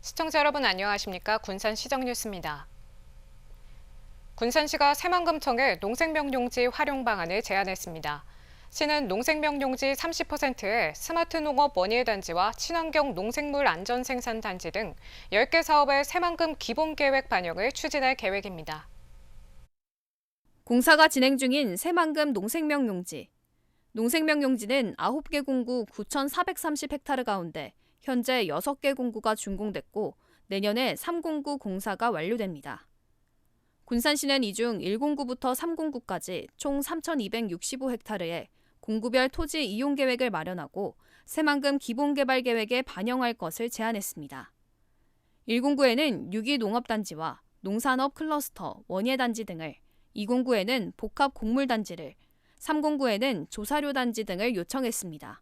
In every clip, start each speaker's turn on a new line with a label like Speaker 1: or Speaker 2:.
Speaker 1: 시청자 여러분 안녕하십니까? 군산시정 뉴스입니다. 군산시가 새만금청에 농생명용지 활용 방안을 제안했습니다. 시는 농생명용지 30%에 스마트 농업 원예단지와 친환경 농생물 안전 생산 단지 등 10개 사업의 새만금 기본계획 반영을 추진할 계획입니다.
Speaker 2: 공사가 진행 중인 새만금 농생명용지. 농생명용지는 9개 공구 9,430헥타르 가운데 현재 6개 공구가 준공됐고 내년에 3공구 공사가 완료됩니다. 군산시는 이 중 1공구부터 3공구까지 총 3,265헥타르에 공구별 토지 이용 계획을 마련하고 새만금 기본개발 계획에 반영할 것을 제안했습니다. 1공구에는 유기 농업단지와 농산업 클러스터, 원예단지 등을, 2공구에는 복합 곡물단지를, 3공구에는 조사료단지 등을 요청했습니다.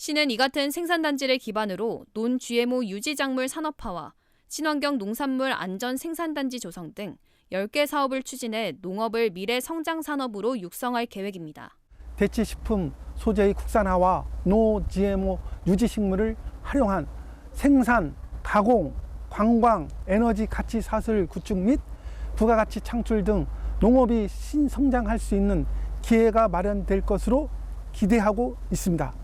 Speaker 2: 시는 이 같은 생산단지를 기반으로 논-GMO 유지작물 산업화와 친환경 농산물 안전 생산단지 조성 등 10개 사업을 추진해 농업을 미래 성장 산업으로 육성할 계획입니다.
Speaker 3: 대체식품 소재의 국산화와 노-GMO 유지식물을 활용한 생산, 가공, 관광, 에너지 가치 사슬 구축 및 부가가치 창출 등 농업이 신성장할 수 있는 기회가 마련될 것으로 기대하고 있습니다.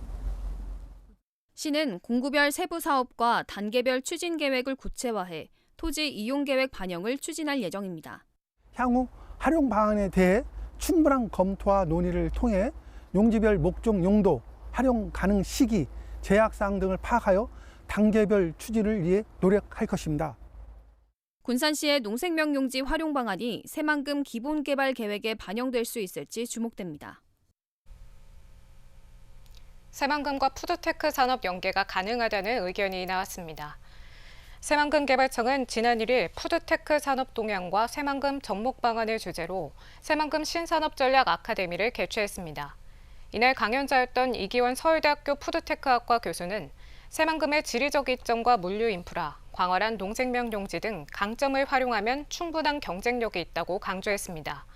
Speaker 2: 시는 공구별 세부 사업과 단계별 추진 계획을 구체화해 토지 이용 계획 반영을 추진할 예정입니다.
Speaker 3: 향후 활용 방안에 대해 충분한 검토와 논의를 통해 용지별 목적 용도, 활용 가능 시기, 제약사항 등을 파악하여 단계별 추진을 위해 노력할 것입니다.
Speaker 2: 군산시의 농생명용지 활용 방안이 새만금 기본개발 계획에 반영될 수 있을지 주목됩니다.
Speaker 1: 새만금과 푸드테크 산업 연계가 가능하다는 의견이 나왔습니다. 새만금개발청은 지난 1일 푸드테크 산업 동향과 새만금 접목 방안을 주제로 새만금 신산업전략 아카데미를 개최했습니다. 이날 강연자였던 이기원 서울대학교 푸드테크학과 교수는 새만금의 지리적 이점과 물류 인프라, 광활한 농생명용지 등 강점을 활용하면 충분한 경쟁력이 있다고 강조했습니다.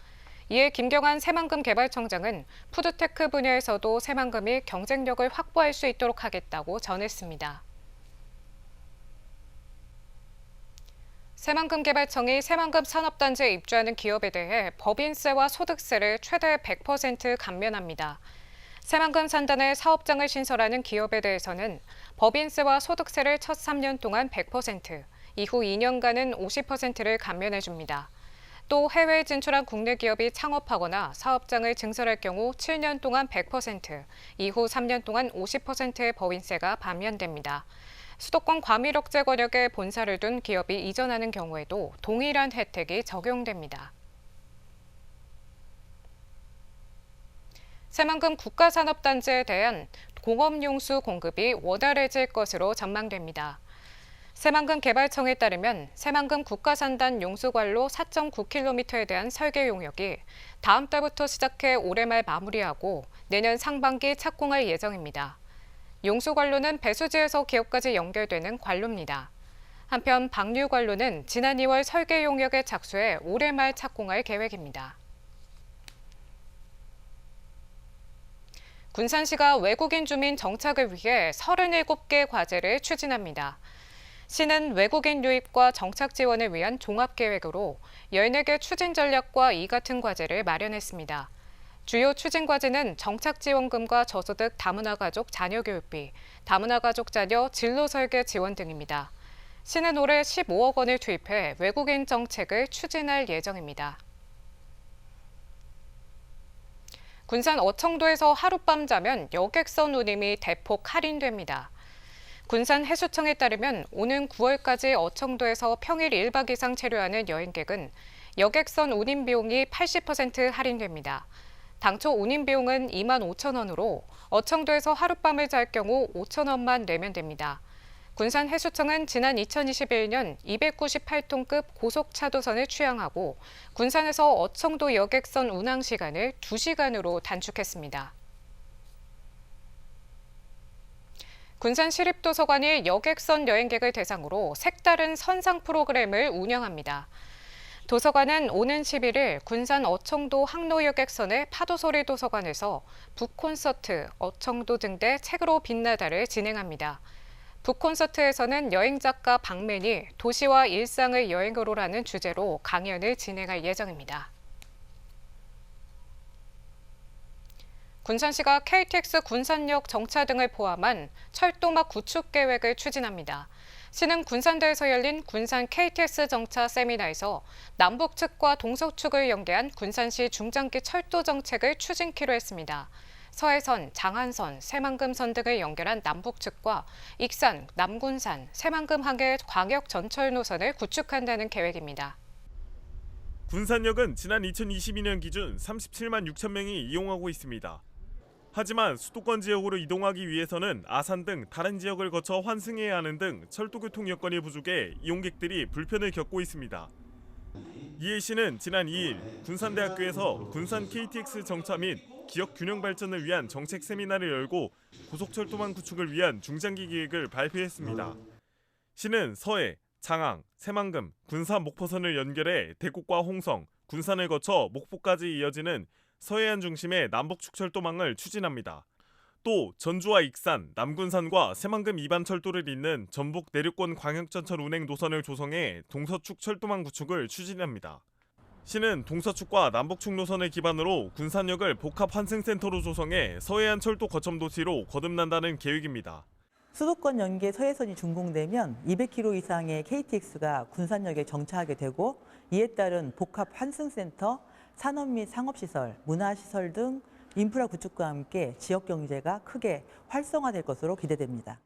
Speaker 1: 이에 김경환 새만금개발청장은 푸드테크 분야에서도 새만금이 경쟁력을 확보할 수 있도록 하겠다고 전했습니다. 새만금개발청이 새만금 산업단지에 입주하는 기업에 대해 법인세와 소득세를 최대 100% 감면합니다. 새만금 산단에 사업장을 신설하는 기업에 대해서는 법인세와 소득세를 첫 3년 동안 100%, 이후 2년간은 50%를 감면해줍니다. 또 해외에 진출한 국내 기업이 창업하거나 사업장을 증설할 경우 7년 동안 100%, 이후 3년 동안 50%의 법인세가 감면됩니다. 수도권 과밀억제 권역에 본사를 둔 기업이 이전하는 경우에도 동일한 혜택이 적용됩니다. 새만금 국가산업단지에 대한 공업용수 공급이 원활해질 것으로 전망됩니다. 새만금 개발청에 따르면 새만금 국가산단 용수관로 4.9km에 대한 설계 용역이 다음 달부터 시작해 올해 말 마무리하고 내년 상반기 착공할 예정입니다. 용수관로는 배수지에서 기업까지 연결되는 관로입니다. 한편 방류관로는 지난 2월 설계 용역에 착수해 올해 말 착공할 계획입니다. 군산시가 외국인 주민 정착을 위해 37개 과제를 추진합니다. 시는 외국인 유입과 정착 지원을 위한 종합계획으로 14개 추진 전략과 이 같은 과제를 마련했습니다. 주요 추진 과제는 정착지원금과 저소득 다문화 가족 자녀 교육비, 다문화 가족 자녀 진로 설계 지원 등입니다. 시는 올해 15억 원을 투입해 외국인 정책을 추진할 예정입니다. 군산 어청도에서 하룻밤 자면 여객선 운임이 대폭 할인됩니다. 군산 해수청에 따르면 오는 9월까지 어청도에서 평일 1박 이상 체류하는 여행객은 여객선 운임 비용이 80% 할인됩니다. 당초 운임 비용은 2만 5천 원으로 어청도에서 하룻밤을 잘 경우 5천 원만 내면 됩니다. 군산 해수청은 지난 2021년 298톤급 고속차도선을 취항하고 군산에서 어청도 여객선 운항 시간을 2시간으로 단축했습니다. 군산시립도서관이 여객선 여행객을 대상으로 색다른 선상 프로그램을 운영합니다. 도서관은 오는 11일 군산 어청도 항로여객선의 파도소리 도서관에서 북콘서트, 어청도 등대 책으로 빛나다를 진행합니다. 북콘서트에서는 여행작가 박맨이 도시와 일상을 여행으로라는 주제로 강연을 진행할 예정입니다. 군산시가 KTX 군산역 정차 등을 포함한 철도막 구축 계획을 추진합니다. 시는 군산대에서 열린 군산 KTX 정차 세미나에서 남북 측과 동서 측을 연계한 군산시 중장기 철도 정책을 추진키로 했습니다. 서해선, 장안선, 새만금선 등을 연결한 남북 측과 익산, 남군산, 새만금 항해 광역 전철 노선을 구축한다는 계획입니다.
Speaker 4: 군산역은 지난 2022년 기준 37만 6천 명이 이용하고 있습니다. 하지만 수도권 지역으로 이동하기 위해서는 아산 등 다른 지역을 거쳐 환승해야 하는 등 철도교통 여건이 부족해 이용객들이 불편을 겪고 있습니다. 이에 시는 지난 2일 군산대학교에서 군산 KTX 정차 및 기업 균형 발전을 위한 정책 세미나를 열고 고속철도망 구축을 위한 중장기 계획을 발표했습니다. 시는 서해, 장항, 새만금, 군산 목포선을 연결해 대구과 홍성, 군산을 거쳐 목포까지 이어지는 서해안 중심의 남북축 철도망을 추진합니다. 또 전주와 익산, 남군산과 새만금 2반 철도를 잇는 전북 내륙권 광역전철 운행 노선을 조성해 동서축 철도망 구축을 추진합니다. 시는 동서축과 남북축 노선을 기반으로 군산역을 복합 환승센터로 조성해 서해안 철도 거점 도시로 거듭난다는 계획입니다.
Speaker 5: 수도권 연계 서해선이 준공되면 200km 이상의 KTX가 군산역에 정차하게 되고 이에 따른 복합 환승센터, 산업 및 상업시설, 문화시설 등 인프라 구축과 함께 지역 경제가 크게 활성화될 것으로 기대됩니다.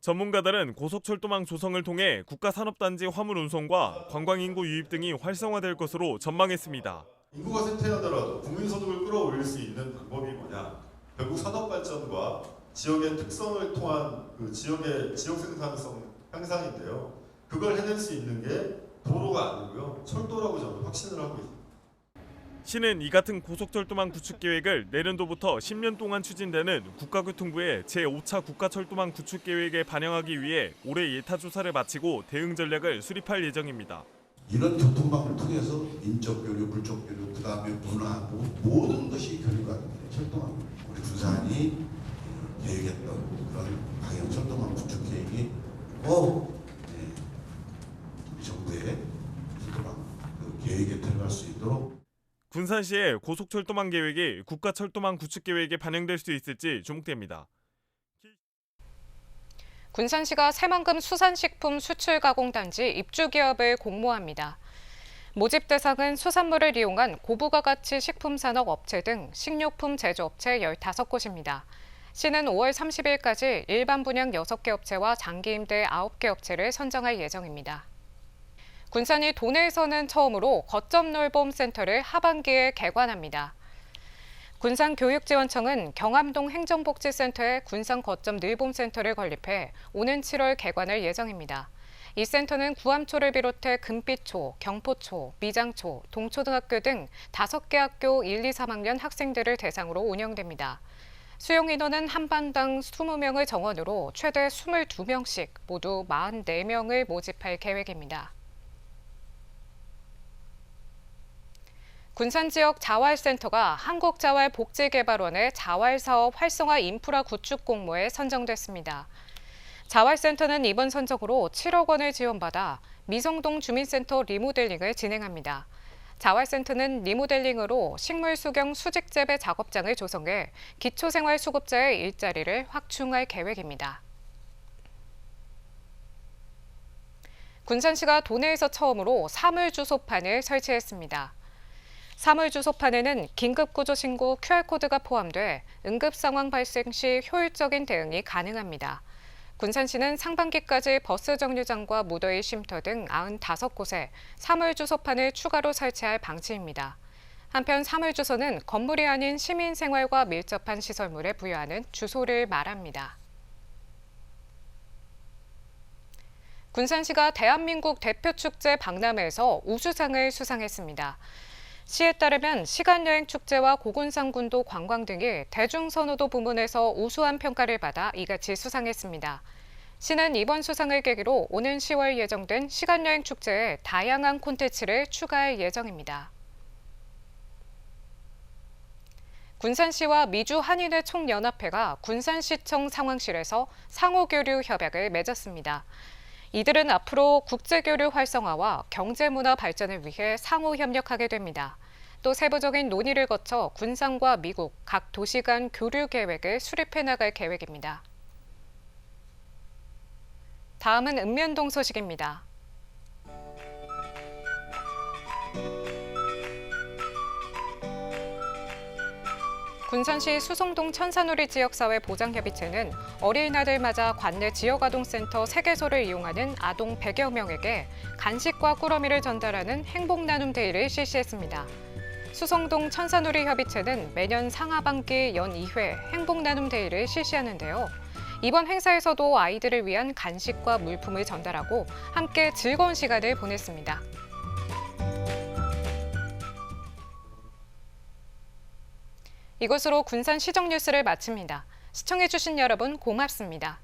Speaker 4: 전문가들은 고속철도망 조성을 통해 국가산업단지 화물 운송과 관광인구 유입 등이 활성화될 것으로 전망했습니다.
Speaker 6: 인구가 쇠퇴하더라도 국민소득을 끌어올릴 수 있는 방법이 뭐냐? 결국 산업발전과 지역의 특성을 통한 그 지역의 지역 생산성 향상인데요. 그걸 해낼 수 있는 게 도로가 아니고요. 철도라고 저는 확신을 하고 있습니다.
Speaker 4: 시는 이 같은 고속철도망 구축 계획을 내년도부터 10년 동안 추진되는 국가교통부의 제5차 국가철도망 구축 계획에 반영하기 위해 올해 예타조사를 마치고 대응 전략을 수립할 예정입니다.
Speaker 7: 이런 교통망을 통해서 인적 교류, 물적 교류, 그다음에 문화하고 모든 것이 교류가 됩니다. 철도망. 우리 군산이 계획했던 그런 방향 철도망 구축 계획이 꼭 우리 정부의 철도망 그 계획에 들어갈 수 있도록.
Speaker 4: 군산시의 고속철도망 계획이 국가철도망 구축 계획에 반영될 수 있을지 주목됩니다.
Speaker 1: 군산시가 새만금 수산식품 수출가공단지 입주기업을 공모합니다. 모집 대상은 수산물을 이용한 고부가 가치 식품산업 업체 등 식료품 제조업체 15곳입니다. 시는 5월 30일까지 일반 분양 6개 업체와 장기 임대 9개 업체를 선정할 예정입니다. 군산이 도내에서는 처음으로 거점 놀봄센터를 하반기에 개관합니다. 군산교육지원청은 경암동 행정복지센터에 군산 거점 늘봄센터를 건립해 오는 7월 개관할 예정입니다. 이 센터는 구암초를 비롯해 금빛초, 경포초, 미장초, 동초등학교 등 5개 학교 1, 2, 3학년 학생들을 대상으로 운영됩니다. 수용 인원은 한 반당 20명을 정원으로 최대 22명씩 모두 44명을 모집할 계획입니다. 군산 지역 자활센터가 한국자활복지개발원의 자활사업 활성화 인프라 구축 공모에 선정됐습니다. 자활센터는 이번 선정으로 7억 원을 지원받아 미성동 주민센터 리모델링을 진행합니다. 자활센터는 리모델링으로 식물수경 수직재배 작업장을 조성해 기초생활수급자의 일자리를 확충할 계획입니다. 군산시가 도내에서 처음으로 사물주소판을 설치했습니다. 사물주소판에는 긴급구조신고 QR코드가 포함돼 응급상황 발생 시 효율적인 대응이 가능합니다. 군산시는 상반기까지 버스 정류장과 무더위 쉼터 등 95곳에 사물주소판을 추가로 설치할 방침입니다. 한편 사물주소는 건물이 아닌 시민 생활과 밀접한 시설물에 부여하는 주소를 말합니다. 군산시가 대한민국 대표축제 박람회에서 우수상을 수상했습니다. 시에 따르면 시간여행축제와 고군산군도 관광 등이 대중선호도 부문에서 우수한 평가를 받아 이같이 수상했습니다. 시는 이번 수상을 계기로 오는 10월 예정된 시간여행축제에 다양한 콘텐츠를 추가할 예정입니다. 군산시와 미주 한인회 총연합회가 군산시청 상황실에서 상호교류 협약을 맺었습니다. 이들은 앞으로 국제교류 활성화와 경제문화 발전을 위해 상호 협력하게 됩니다. 또 세부적인 논의를 거쳐 군산과 미국 각 도시 간 교류 계획을 수립해 나갈 계획입니다. 다음은 읍면동 소식입니다. 군산시 수성동 천사누리 지역사회 보장협의체는 어린이날을 맞아 관내 지역아동센터 3개소를 이용하는 아동 100여 명에게 간식과 꾸러미를 전달하는 행복나눔데이를 실시했습니다. 수성동 천사누리 협의체는 매년 상하반기 연 2회 행복나눔데이를 실시하는데요. 이번 행사에서도 아이들을 위한 간식과 물품을 전달하고 함께 즐거운 시간을 보냈습니다. 이것으로 군산 시정 뉴스를 마칩니다. 시청해주신 여러분 고맙습니다.